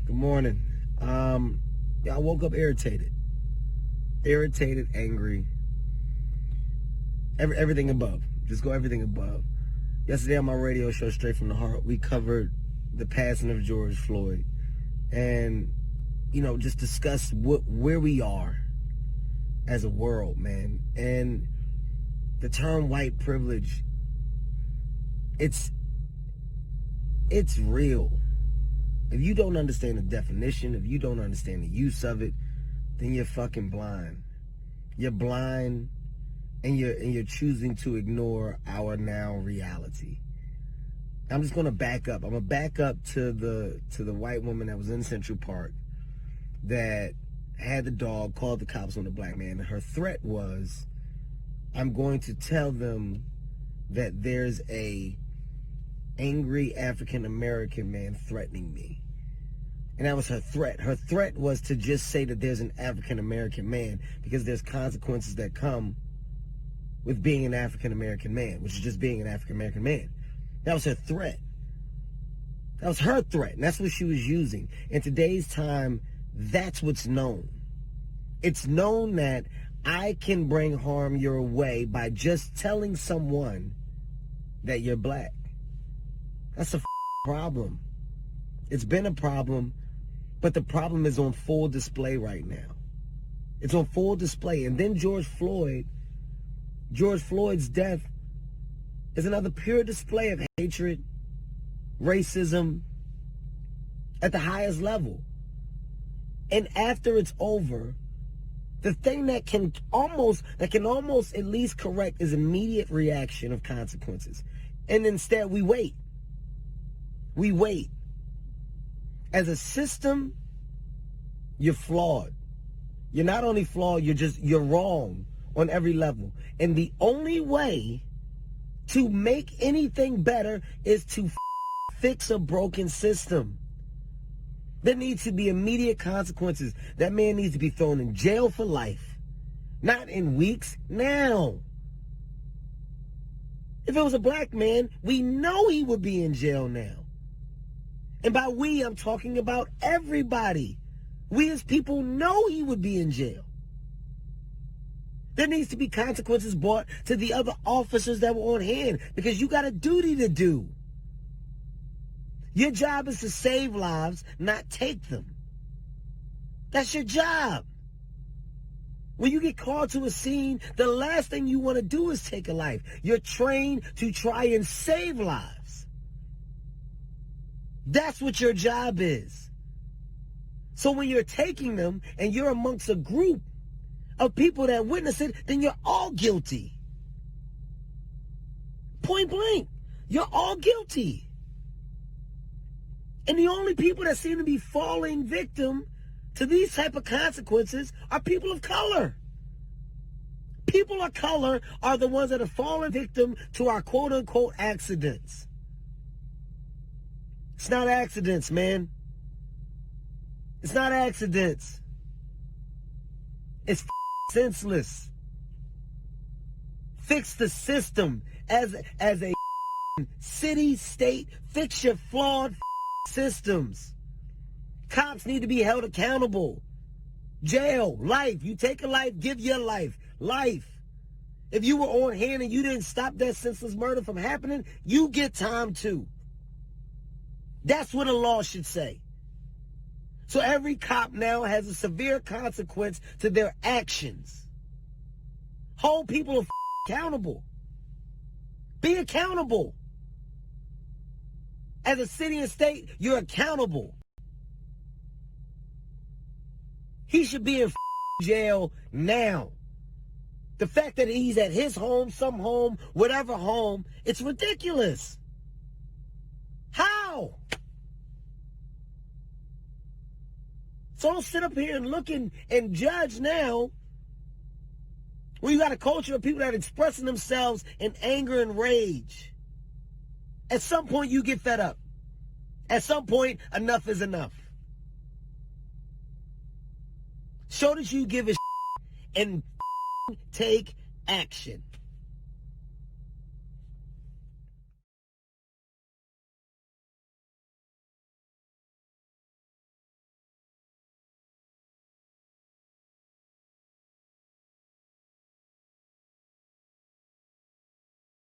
Good morning. I woke up irritated, angry, everything above. Just go everything above. Yesterday on my radio show, Straight from the Heart, we covered the passing of George Floyd, and just discussed where we are as a world, man. And the term white privilege, it's real. If you don't understand the definition, if you don't understand the use of it, then you're fucking blind. You're blind, and you're choosing to ignore our now reality. I'm just gonna back up. I'm gonna back up to the white woman that was in Central Park that had the dog, called the cops on the black man, and her threat was, I'm going to tell them that there's a angry African American man threatening me. And that was her threat. Her threat was to just say that there's an African American man, because there's consequences that come with being an African American man, which is just being an African American man. That was her threat. That was her threat, and that's what she was using. In today's time, that's what's known. It's known that I can bring harm your way by just telling someone that you're black. That's a problem. It's been a problem, but the problem is on full display right now. It's on full display. And then George Floyd's death is another pure display of hatred, racism at the highest level. And after it's over, the thing that can almost at least correct is immediate reaction of consequences. And instead we wait. We wait. As a system, you're flawed. You're not only flawed, you're wrong on every level. And the only way to make anything better is to fix a broken system. There needs to be immediate consequences. That man needs to be thrown in jail for life. Not in weeks, now. If it was a black man, we know he would be in jail now. And by we, I'm talking about everybody. We as people know he would be in jail. There needs to be consequences brought to the other officers that were on hand, because you got a duty to do. Your job is to save lives, not take them. That's your job. When you get called to a scene, the last thing you want to do is take a life. You're trained to try and save lives. That's what your job is. So when you're taking them and you're amongst a group of people that witness it, then you're all guilty. Point blank. You're all guilty. And the only people that seem to be falling victim to these type of consequences are people of color. People of color are the ones that are falling victim to our quote-unquote accidents. It's not accidents, man. It's not accidents. It's senseless. Fix the system as a city, state. Fix your flawed systems. Cops need to be held accountable. Jail, life. You take a life, give your life. Life. If you were on hand and you didn't stop that senseless murder from happening, you get time too. That's what a law should say. So every cop now has a severe consequence to their actions. Hold people accountable. Be accountable. As a city and state, you're accountable. He should be in jail now. The fact that he's at his home, some home, whatever home, it's ridiculous. How? So don't sit up here and look and judge now when you got a culture of people that are expressing themselves in anger and rage. At some point, you get fed up. At some point, enough is enough. Show that you give a and take action.